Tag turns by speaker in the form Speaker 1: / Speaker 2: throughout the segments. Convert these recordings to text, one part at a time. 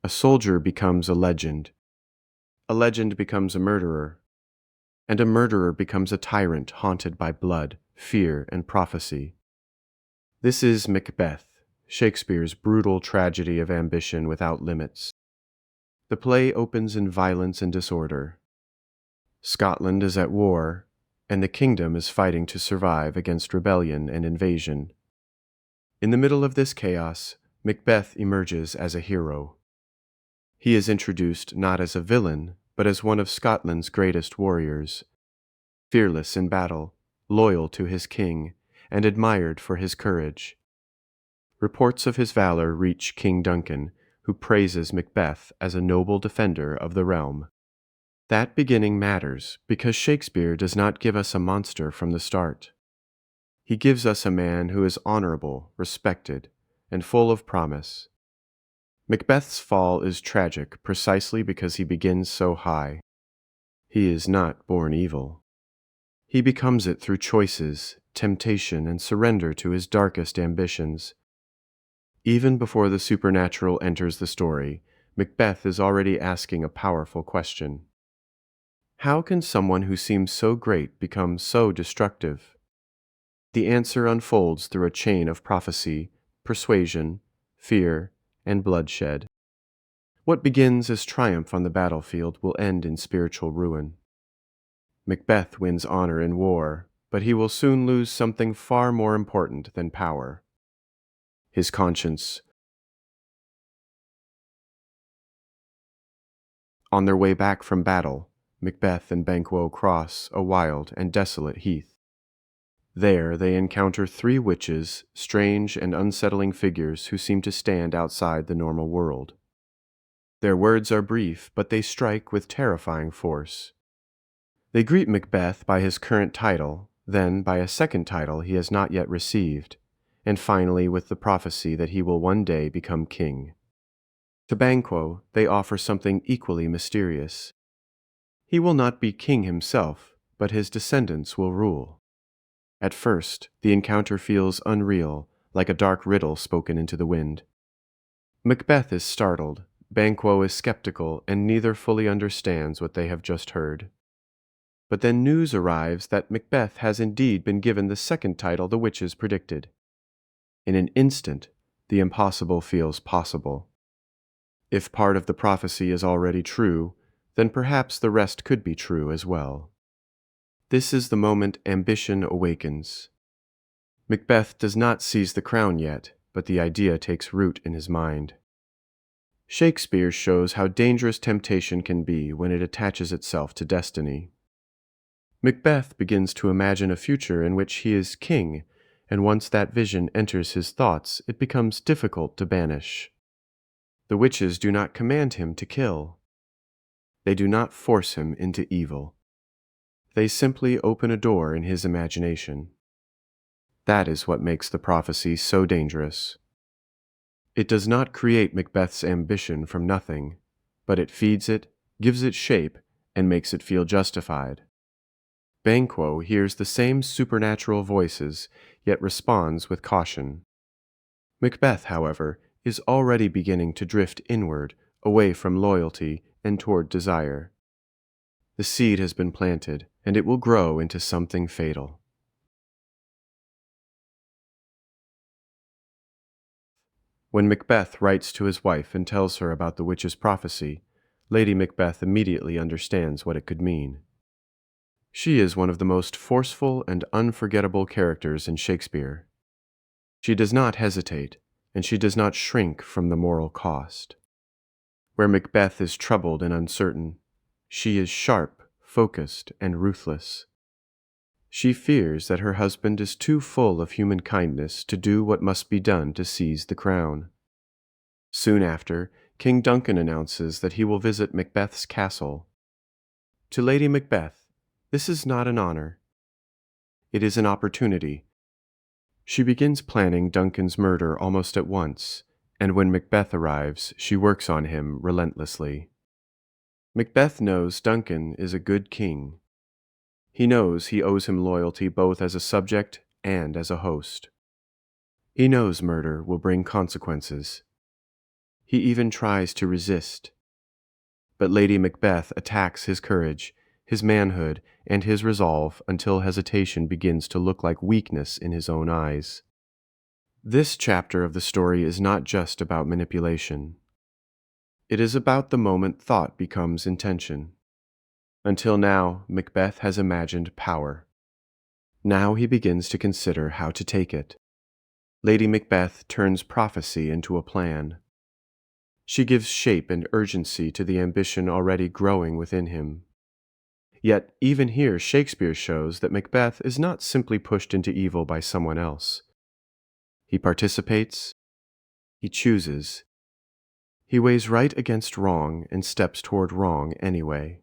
Speaker 1: A soldier becomes a legend becomes a murderer, and a murderer becomes a tyrant haunted by blood, fear, and prophecy. This is Macbeth, Shakespeare's brutal tragedy of ambition without limits. The play opens in violence and disorder. Scotland is at war, and the kingdom is fighting to survive against rebellion and invasion. In the middle of this chaos, Macbeth emerges as a hero. He is introduced not as a villain, but as one of Scotland's greatest warriors, fearless in battle, loyal to his king, and admired for his courage. Reports of his valor reach King Duncan, who praises Macbeth as a noble defender of the realm. That beginning matters because Shakespeare does not give us a monster from the start. He gives us a man who is honorable, respected, and full of promise. Macbeth's fall is tragic precisely because he begins so high. He is not born evil. He becomes it through choices, temptation, and surrender to his darkest ambitions. Even before the supernatural enters the story, Macbeth is already asking a powerful question. How can someone who seems so great become so destructive? The answer unfolds through a chain of prophecy, persuasion, fear, and bloodshed. What begins as triumph on the battlefield will end in spiritual ruin. Macbeth wins honor in war, but he will soon lose something far more important than power: his conscience. On their way back from battle, Macbeth and Banquo cross a wild and desolate heath. There they encounter 3 witches, strange and unsettling figures who seem to stand outside the normal world. Their words are brief, but they strike with terrifying force. They greet Macbeth by his current title, then by a second title he has not yet received, and finally with the prophecy that he will one day become king. To Banquo, they offer something equally mysterious. He will not be king himself, but his descendants will rule. At first, the encounter feels unreal, like a dark riddle spoken into the wind. Macbeth is startled, Banquo is skeptical, and neither fully understands what they have just heard. But then news arrives that Macbeth has indeed been given the second title the witches predicted. In an instant, the impossible feels possible. If part of the prophecy is already true, then perhaps the rest could be true as well. This is the moment ambition awakens. Macbeth does not seize the crown yet, but the idea takes root in his mind. Shakespeare shows how dangerous temptation can be when it attaches itself to destiny. Macbeth begins to imagine a future in which he is king, and once that vision enters his thoughts, it becomes difficult to banish. The witches do not command him to kill. They do not force him into evil. They simply open a door in his imagination. That is what makes the prophecy so dangerous. It does not create Macbeth's ambition from nothing, but it feeds it, gives it shape, and makes it feel justified. Banquo hears the same supernatural voices, yet responds with caution. Macbeth, however, is already beginning to drift inward, away from loyalty and toward desire. The seed has been planted, and it will grow into something fatal. When Macbeth writes to his wife and tells her about the witch's prophecy, Lady Macbeth immediately understands what it could mean. She is one of the most forceful and unforgettable characters in Shakespeare. She does not hesitate, and she does not shrink from the moral cost. Where Macbeth is troubled and uncertain, she is sharp, focused, and ruthless. She fears that her husband is too full of human kindness to do what must be done to seize the crown. Soon after, King Duncan announces that he will visit Macbeth's castle. To Lady Macbeth, this is not an honor. It is an opportunity. She begins planning Duncan's murder almost at once, and when Macbeth arrives, she works on him relentlessly. Macbeth knows Duncan is a good king. He knows he owes him loyalty both as a subject and as a host. He knows murder will bring consequences. He even tries to resist. But Lady Macbeth attacks his courage, his manhood, and his resolve until hesitation begins to look like weakness in his own eyes. This chapter of the story is not just about manipulation. It is about the moment thought becomes intention. Until now, Macbeth has imagined power. Now he begins to consider how to take it. Lady Macbeth turns prophecy into a plan. She gives shape and urgency to the ambition already growing within him. Yet, even here, Shakespeare shows that Macbeth is not simply pushed into evil by someone else. He participates, he chooses, he weighs right against wrong and steps toward wrong anyway.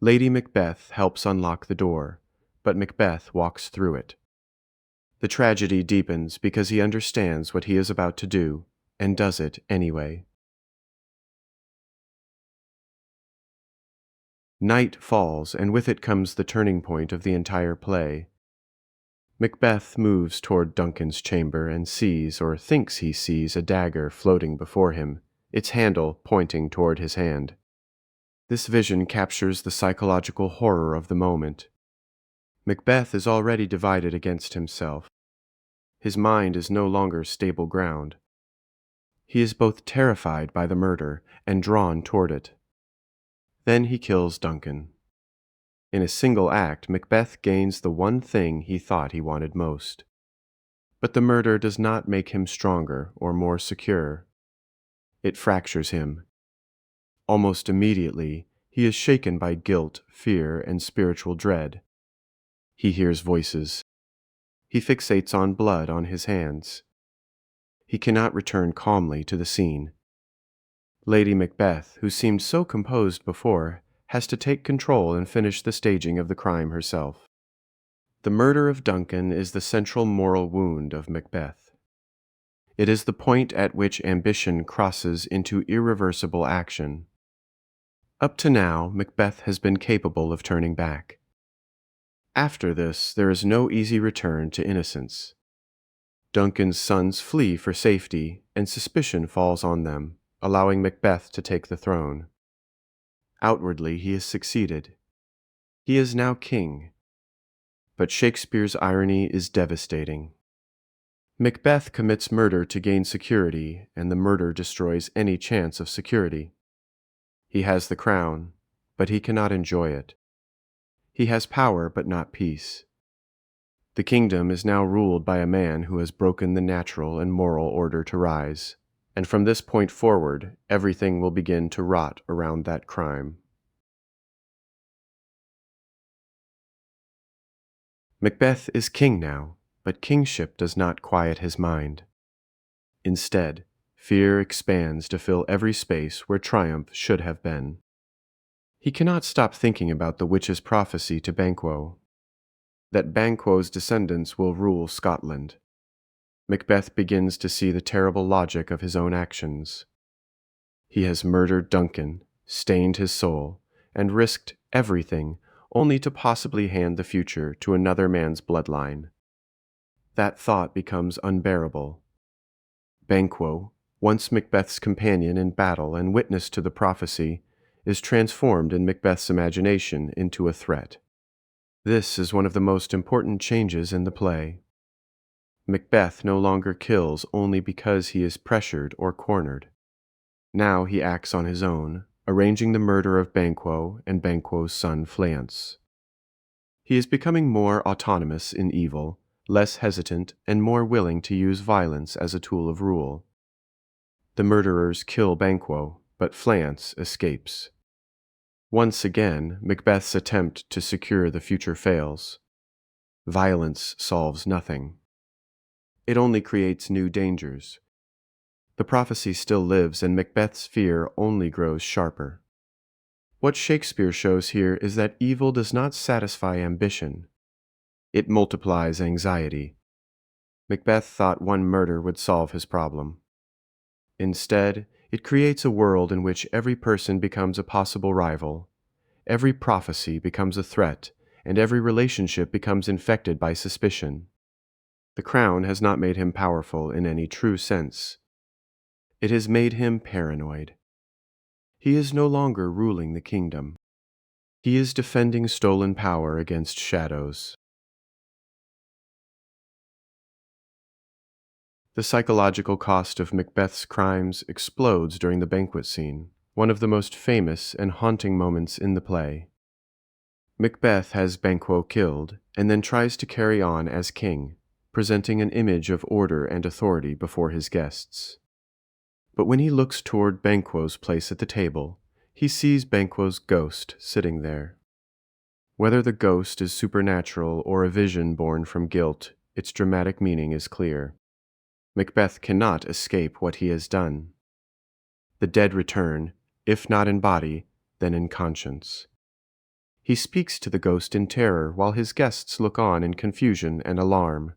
Speaker 1: Lady Macbeth helps unlock the door, but Macbeth walks through it. The tragedy deepens because he understands what he is about to do and does it anyway. Night falls, and with it comes the turning point of the entire play. Macbeth moves toward Duncan's chamber and sees, or thinks he sees, a dagger floating before him, its handle pointing toward his hand. This vision captures the psychological horror of the moment. Macbeth is already divided against himself. His mind is no longer stable ground. He is both terrified by the murder and drawn toward it. Then he kills Duncan. In a single act, Macbeth gains the one thing he thought he wanted most. But the murder does not make him stronger or more secure. It fractures him. Almost immediately, he is shaken by guilt, fear, and spiritual dread. He hears voices. He fixates on blood on his hands. He cannot return calmly to the scene. Lady Macbeth, who seemed so composed before, has to take control and finish the staging of the crime herself. The murder of Duncan is the central moral wound of Macbeth. It is the point at which ambition crosses into irreversible action. Up to now, Macbeth has been capable of turning back. After this, there is no easy return to innocence. Duncan's sons flee for safety, and suspicion falls on them, allowing Macbeth to take the throne. Outwardly, he has succeeded. He is now king. But Shakespeare's irony is devastating. Macbeth commits murder to gain security, and the murder destroys any chance of security. He has the crown, but he cannot enjoy it. He has power, but not peace. The kingdom is now ruled by a man who has broken the natural and moral order to rise, and from this point forward, everything will begin to rot around that crime. Macbeth is king now, but kingship does not quiet his mind. Instead, fear expands to fill every space where triumph should have been. He cannot stop thinking about the witch's prophecy to Banquo, that Banquo's descendants will rule Scotland. Macbeth begins to see the terrible logic of his own actions. He has murdered Duncan, stained his soul, and risked everything only to possibly hand the future to another man's bloodline. That thought becomes unbearable. Banquo, once Macbeth's companion in battle and witness to the prophecy, is transformed in Macbeth's imagination into a threat. This is one of the most important changes in the play. Macbeth no longer kills only because he is pressured or cornered. Now he acts on his own, arranging the murder of Banquo and Banquo's son Fleance. He is becoming more autonomous in evil, less hesitant, and more willing to use violence as a tool of rule. The murderers kill Banquo, but Fleance escapes. Once again, Macbeth's attempt to secure the future fails. Violence solves nothing. It only creates new dangers. The prophecy still lives, and Macbeth's fear only grows sharper. What Shakespeare shows here is that evil does not satisfy ambition. It multiplies anxiety. Macbeth thought one murder would solve his problem. Instead, it creates a world in which every person becomes a possible rival, every prophecy becomes a threat, and every relationship becomes infected by suspicion. The crown has not made him powerful in any true sense. It has made him paranoid. He is no longer ruling the kingdom. He is defending stolen power against shadows. The psychological cost of Macbeth's crimes explodes during the banquet scene, one of the most famous and haunting moments in the play. Macbeth has Banquo killed, and then tries to carry on as king, presenting an image of order and authority before his guests. But when he looks toward Banquo's place at the table, he sees Banquo's ghost sitting there. Whether the ghost is supernatural or a vision born from guilt, its dramatic meaning is clear. Macbeth cannot escape what he has done. The dead return, if not in body, then in conscience. He speaks to the ghost in terror while his guests look on in confusion and alarm.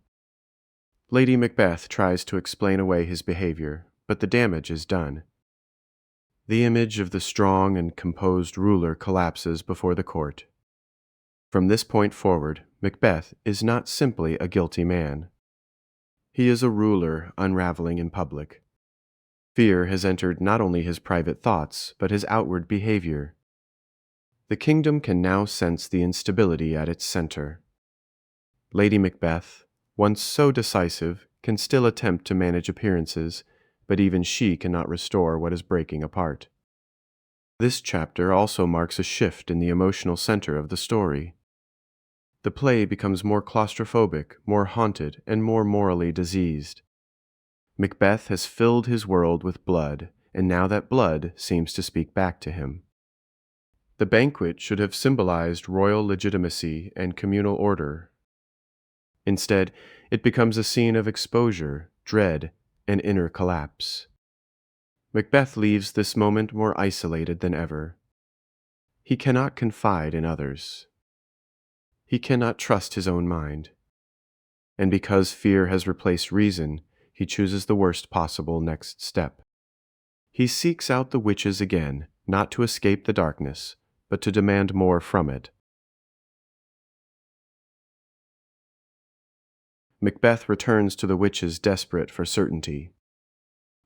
Speaker 1: Lady Macbeth tries to explain away his behavior, but the damage is done. The image of the strong and composed ruler collapses before the court. From this point forward, Macbeth is not simply a guilty man. He is a ruler unraveling in public. Fear has entered not only his private thoughts, but his outward behavior. The kingdom can now sense the instability at its center. Lady Macbeth, once so decisive, can still attempt to manage appearances, but even she cannot restore what is breaking apart. This chapter also marks a shift in the emotional center of the story. The play becomes more claustrophobic, more haunted, and more morally diseased. Macbeth has filled his world with blood, and now that blood seems to speak back to him. The banquet should have symbolized royal legitimacy and communal order. Instead, it becomes a scene of exposure, dread, and inner collapse. Macbeth leaves this moment more isolated than ever. He cannot confide in others. He cannot trust his own mind. And because fear has replaced reason, he chooses the worst possible next step. He seeks out the witches again, not to escape the darkness, but to demand more from it. Macbeth returns to the witches desperate for certainty.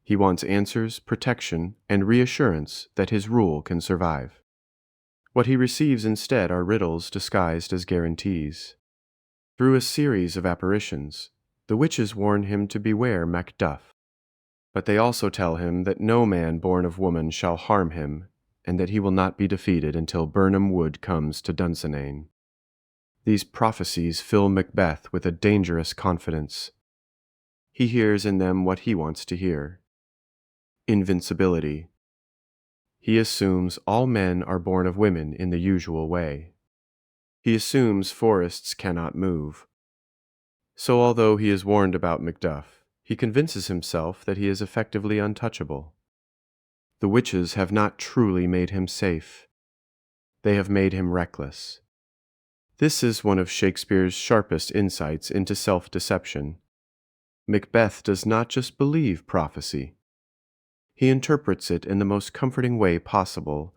Speaker 1: He wants answers, protection, and reassurance that his rule can survive. What he receives instead are riddles disguised as guarantees. Through a series of apparitions, the witches warn him to beware Macduff. But they also tell him that no man born of woman shall harm him, and that he will not be defeated until Birnam Wood comes to Dunsinane. These prophecies fill Macbeth with a dangerous confidence. He hears in them what he wants to hear: invincibility. He assumes all men are born of women in the usual way. He assumes forests cannot move. So although he is warned about Macduff, he convinces himself that he is effectively untouchable. The witches have not truly made him safe. They have made him reckless. This is one of Shakespeare's sharpest insights into self-deception. Macbeth does not just believe prophecy. He interprets it in the most comforting way possible.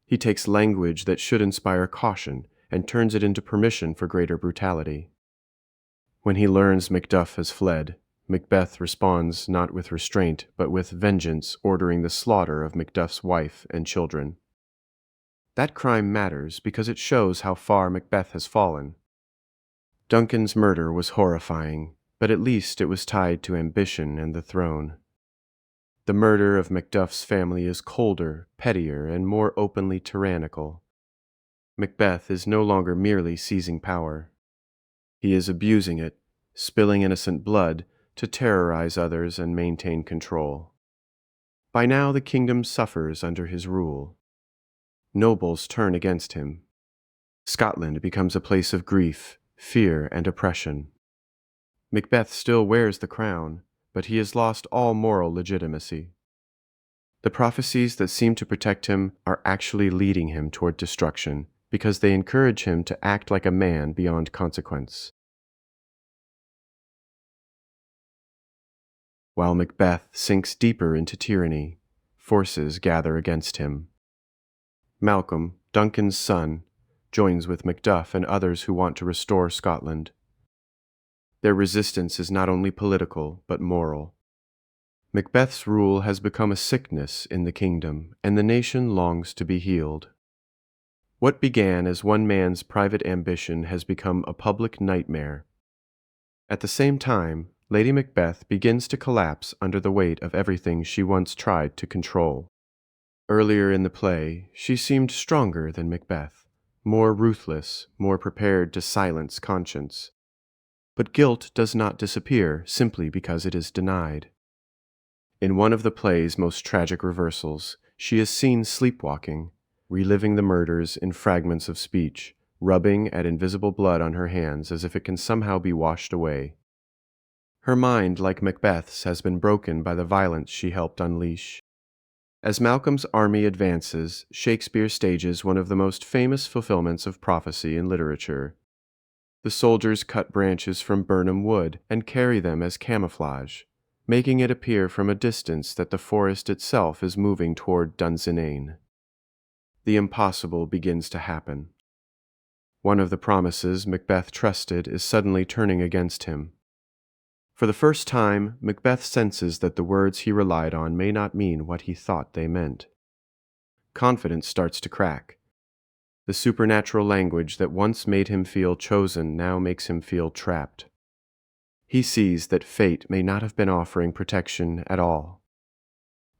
Speaker 1: He takes language that should inspire caution and turns it into permission for greater brutality. When he learns Macduff has fled, Macbeth responds not with restraint, but with vengeance, ordering the slaughter of Macduff's wife and children. That crime matters because it shows how far Macbeth has fallen. Duncan's murder was horrifying, but at least it was tied to ambition and the throne. The murder of Macduff's family is colder, pettier, and more openly tyrannical. Macbeth is no longer merely seizing power. He is abusing it, spilling innocent blood to terrorize others and maintain control. By now the kingdom suffers under his rule. Nobles turn against him. Scotland becomes a place of grief, fear, and oppression. Macbeth still wears the crown, but he has lost all moral legitimacy. The prophecies that seem to protect him are actually leading him toward destruction because they encourage him to act like a man beyond consequence. While Macbeth sinks deeper into tyranny, forces gather against him. Malcolm, Duncan's son, joins with Macduff and others who want to restore Scotland. Their resistance is not only political, but moral. Macbeth's rule has become a sickness in the kingdom, and the nation longs to be healed. What began as one man's private ambition has become a public nightmare. At the same time, Lady Macbeth begins to collapse under the weight of everything she once tried to control. Earlier in the play, she seemed stronger than Macbeth, more ruthless, more prepared to silence conscience. But guilt does not disappear simply because it is denied. In one of the play's most tragic reversals, she is seen sleepwalking, reliving the murders in fragments of speech, rubbing at invisible blood on her hands as if it can somehow be washed away. Her mind, like Macbeth's, has been broken by the violence she helped unleash. As Malcolm's army advances, Shakespeare stages one of the most famous fulfillments of prophecy in literature. The soldiers cut branches from Birnam wood and carry them as camouflage, making it appear from a distance that the forest itself is moving toward Dunsinane. The impossible begins to happen. One of the promises Macbeth trusted is suddenly turning against him. For the first time, Macbeth senses that the words he relied on may not mean what he thought they meant. Confidence starts to crack. The supernatural language that once made him feel chosen now makes him feel trapped. He sees that fate may not have been offering protection at all.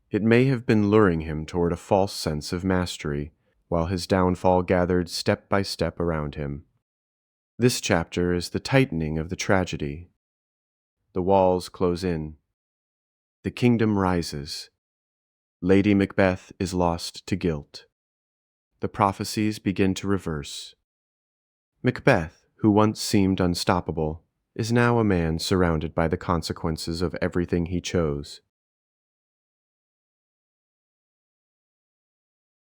Speaker 1: It may have been luring him toward a false sense of mastery, while his downfall gathered step by step around him. This chapter is the tightening of the tragedy. The walls close in. The kingdom rises. Lady Macbeth is lost to guilt. The prophecies begin to reverse. Macbeth, who once seemed unstoppable, is now a man surrounded by the consequences of everything he chose.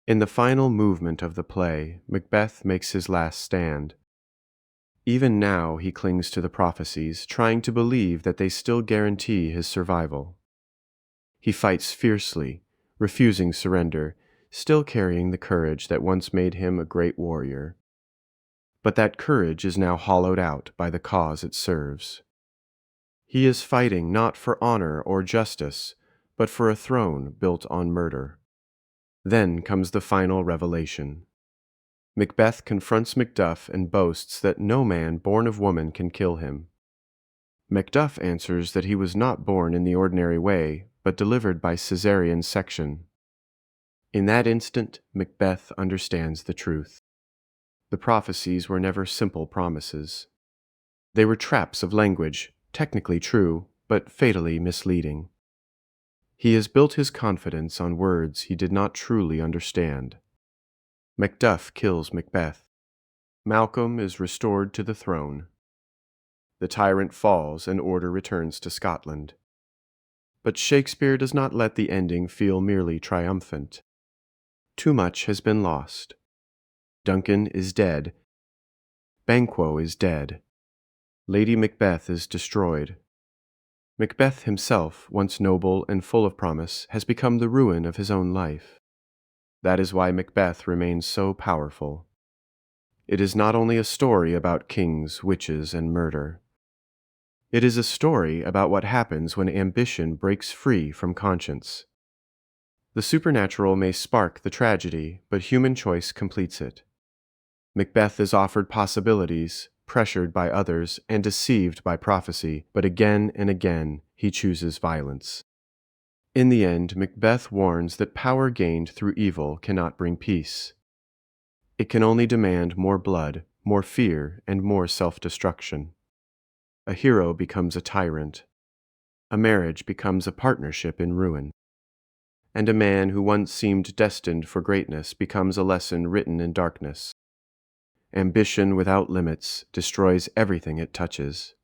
Speaker 1: In the final movement of the play, Macbeth makes his last stand. Even now he clings to the prophecies, trying to believe that they still guarantee his survival. He fights fiercely, refusing surrender, still carrying the courage that once made him a great warrior. But that courage is now hollowed out by the cause it serves. He is fighting not for honor or justice, but for a throne built on murder. Then comes the final revelation. Macbeth confronts Macduff and boasts that no man born of woman can kill him. Macduff answers that he was not born in the ordinary way, but delivered by caesarean section. In that instant, Macbeth understands the truth. The prophecies were never simple promises. They were traps of language, technically true, but fatally misleading. He has built his confidence on words he did not truly understand. Macduff kills Macbeth. Malcolm is restored to the throne. The tyrant falls and order returns to Scotland. But Shakespeare does not let the ending feel merely triumphant. Too much has been lost. Duncan is dead. Banquo is dead. Lady Macbeth is destroyed. Macbeth himself, once noble and full of promise, has become the ruin of his own life. That is why Macbeth remains so powerful. It is not only a story about kings, witches, and murder. It is a story about what happens when ambition breaks free from conscience. The supernatural may spark the tragedy, but human choice completes it. Macbeth is offered possibilities, pressured by others, and deceived by prophecy, but again and again he chooses violence. In the end, Macbeth warns that power gained through evil cannot bring peace. It can only demand more blood, more fear, and more self-destruction. A hero becomes a tyrant. A marriage becomes a partnership in ruin. And a man who once seemed destined for greatness becomes a lesson written in darkness. Ambition without limits destroys everything it touches.